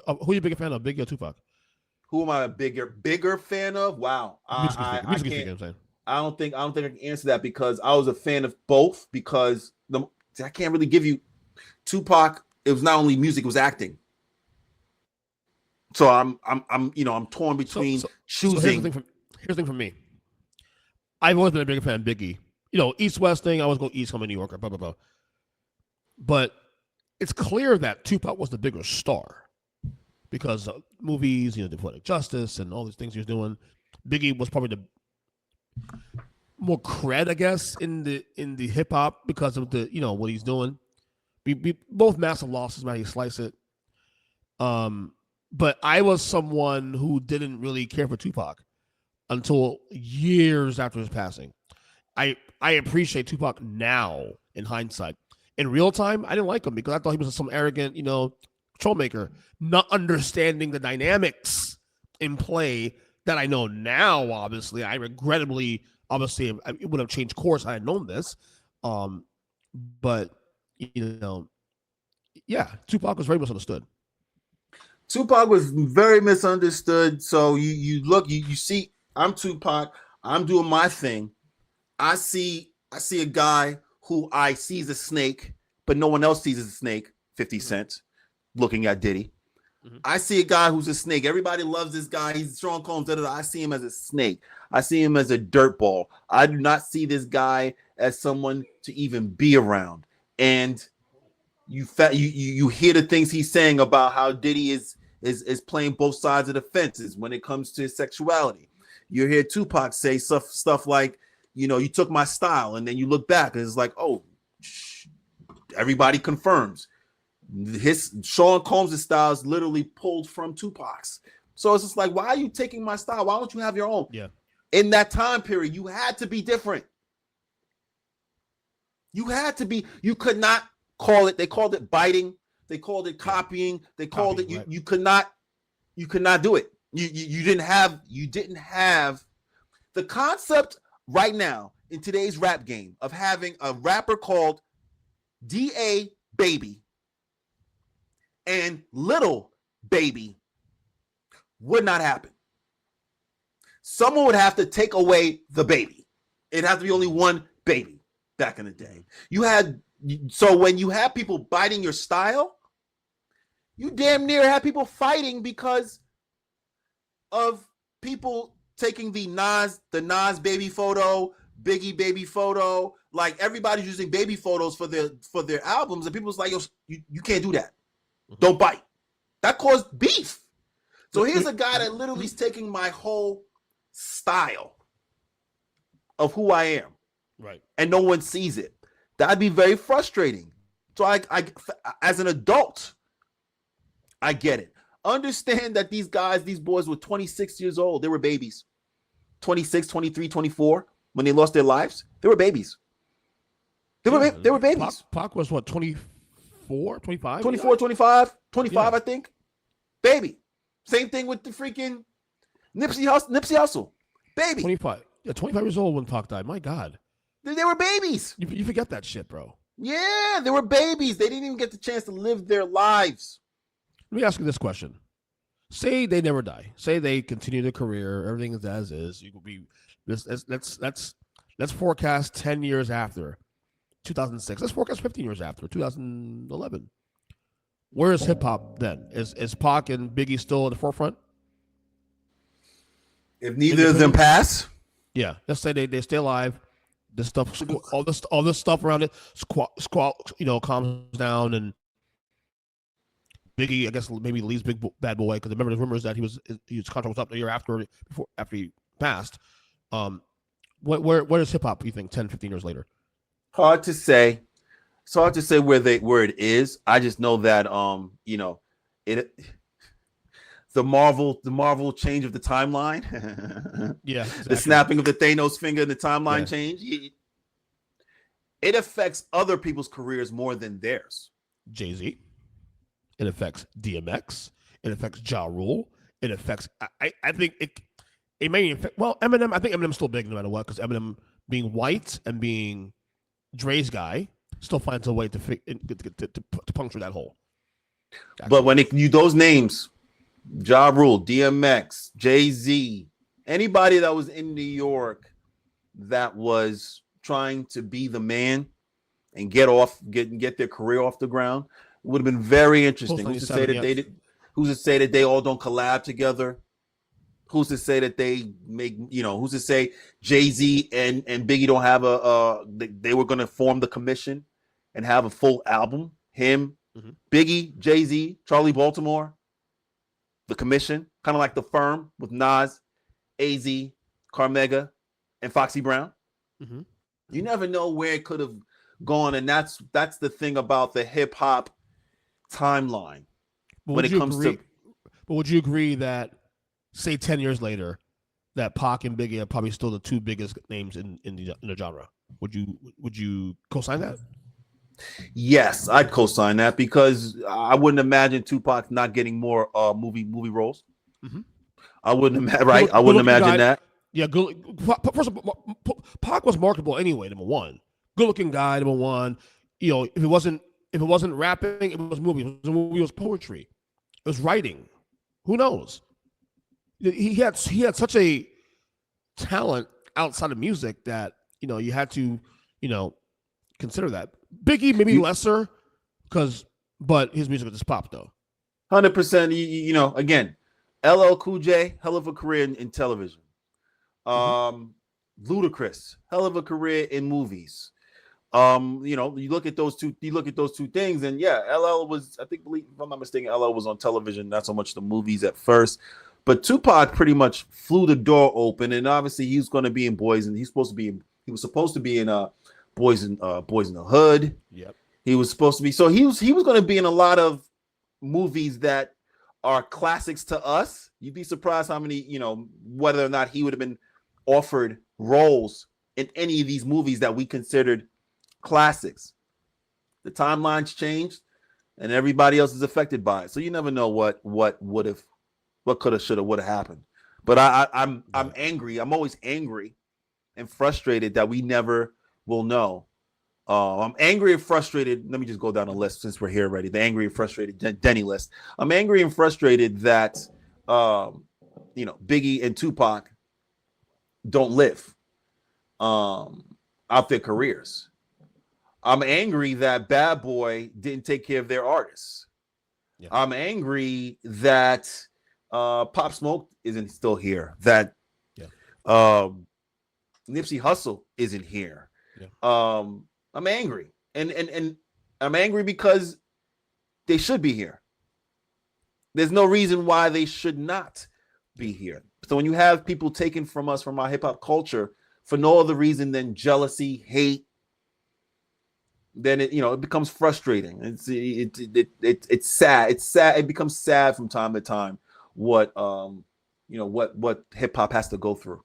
who are you a bigger fan of, Biggie or Tupac? Who am I a bigger fan of? Wow, I can't. I'm saying. I don't think I can answer that because I was a fan of both. Because I can't really give you Tupac. It was not only music; it was acting. So I'm torn between choosing. Here's the thing for me. I've always been a bigger fan of Biggie. East West thing. I always go East, I'm a New Yorker. Blah blah blah. But it's clear that Tupac was the bigger star because of movies, the Poetic Justice and all these things he was doing. Biggie was probably the more cred, I guess, in the hip hop because of the what he's doing. We both massive losses, man. You slice it. But I was someone who didn't really care for Tupac until years after his passing. I appreciate Tupac now in hindsight. In real time, I didn't like him because I thought he was some arrogant, troublemaker, not understanding the dynamics in play that I know now. Obviously, I regrettably, it would have changed course had I known this. But yeah, Tupac was very misunderstood. Tupac was very misunderstood. So you look, you see, I'm Tupac. I'm doing my thing. I see a guy who I see as a snake, but no one else sees as a snake. 50 Cent, looking at Diddy. Mm-hmm. I see a guy who's a snake. Everybody loves this guy. He's Sean Combs. I see him as a snake. I see him as a dirtball. I do not see this guy as someone to even be around. And you hear the things he's saying about how Diddy is playing both sides of the fences when it comes to his sexuality. You hear Tupac say stuff like, you took my style, and then you look back and it's like, oh, everybody confirms his Sean Combs' style is literally pulled from Tupac's. So it's just like, why are you taking my style? Why don't you have your own? Yeah. In that time period, you had to be different. You had to be. You could not call it. They called it biting. They called it copying. They called it. You could not. You could not do it. You didn't have. You didn't have the concept right now in today's rap game of having a rapper called D.A. Baby and Little Baby would not happen. Someone would have to take away the baby. It'd have to be only one baby back in the day. So when you have people biting your style, you damn near have people fighting because of people taking the Nas baby photo, Biggie baby photo. Like, everybody's using baby photos for their albums, and people's like, yo, you can't do that. Don't bite. That caused beef. So here's a guy that literally is taking my whole style of who I am, right? And no one sees it. That'd be very frustrating. So I as an adult, I get it. Understand that these boys were 26 years old. They were babies. 26, 23, 24. When they lost their lives, they were babies. They were babies. Pac was what, 24, 25? 24, 25, 25, yeah. I think. Baby. Same thing with the freaking Nipsey Hussle. Baby. 25. Yeah, 25 years old when Pac died. My God. They were babies. You forget that shit, bro. Yeah, they were babies. They didn't even get the chance to live their lives. Let me ask you this question. Say they never die. Say they continue their career. Everything is as is. You could be. Let's forecast 10 years after 2006. Let's forecast 15 years after 2011. Where is hip hop then? Is Pac and Biggie still at the forefront? If neither of them pass, yeah. Let's say they stay alive. This stuff, all this stuff around it, calms down, and Biggie, I guess, maybe leaves Big Bad Boy, because remember the rumors that his contract was up the year after he passed. Where is hip hop, you think, 10, 15 years later? Hard to say. It's hard to say where it is. I just know that the Marvel change of the timeline. Yeah, exactly. The snapping of the Thanos finger and the timeline change. It affects other people's careers more than theirs. Jay-Z. It affects DMX. It affects Ja Rule. It affects. I think it may affect. Well, Eminem. I think Eminem's still big no matter what, because Eminem, being white and being Dre's guy, still finds a way to puncture that hole. But when those names Ja Rule, DMX, Jay-Z, anybody that was in New York that was trying to be the man and get their career off the ground, it would have been very interesting. Who's to say that who's to say that they all don't collab together? Who's to say that they make, who's to say Jay-Z and Biggie don't have they were going to form the commission and have a full album? Him, Biggie, Jay-Z, Charlie Baltimore, the commission, kind of like the Firm with Nas, AZ, Carmega, and Foxy Brown. You never know where it could have gone, and that's the thing about the hip hop timeline when it comes to. But would you agree that, say 10 years later, that Pac and Biggie are probably still the two biggest names in the genre? Would you co-sign that? Yes, I'd co-sign that, because I wouldn't imagine Tupac not getting more movie roles. I wouldn't imagine, right? I wouldn't imagine that. Yeah, first of all, Pac was marketable anyway. Number one, good-looking guy. Number one, if it wasn't rapping, it was movie. It was poetry. It was writing. Who knows? He had such a talent outside of music that you had to consider that. Biggie maybe lesser, but his music was just pop though. 100%. Again, LL Cool J, hell of a career in television. Ludacris, hell of a career in movies. You look at those two things, and yeah, LL was, if I'm not mistaken, LL was on television, not so much the movies at first. But Tupac pretty much flew the door open, and obviously he was going to be in Boys, and he was supposed to be in Boys in the Hood. Yep. He was supposed to be, so he was going to be in a lot of movies that are classics to us. You'd be surprised how many, whether or not he would have been offered roles in any of these movies that we considered classics. The timeline's changed, and everybody else is affected by it. So you never know what could have, should have, would have happened. But I'm angry. I'm always angry and frustrated that we never will know. I'm angry and frustrated. Let me just go down the list since we're here already. The angry and frustrated Denny list. I'm angry and frustrated that Biggie and Tupac don't live out their careers. I'm angry that Bad Boy didn't take care of their artists. Yeah. I'm angry that Pop Smoke isn't still here. That Nipsey Hussle isn't here. Yeah. I'm angry, and I'm angry because they should be here. There's no reason why they should not be here. So when you have people taken from us, from our hip hop culture, for no other reason than jealousy, hate, then it becomes frustrating. It's sad. It's sad. It becomes sad from time to time what hip hop has to go through.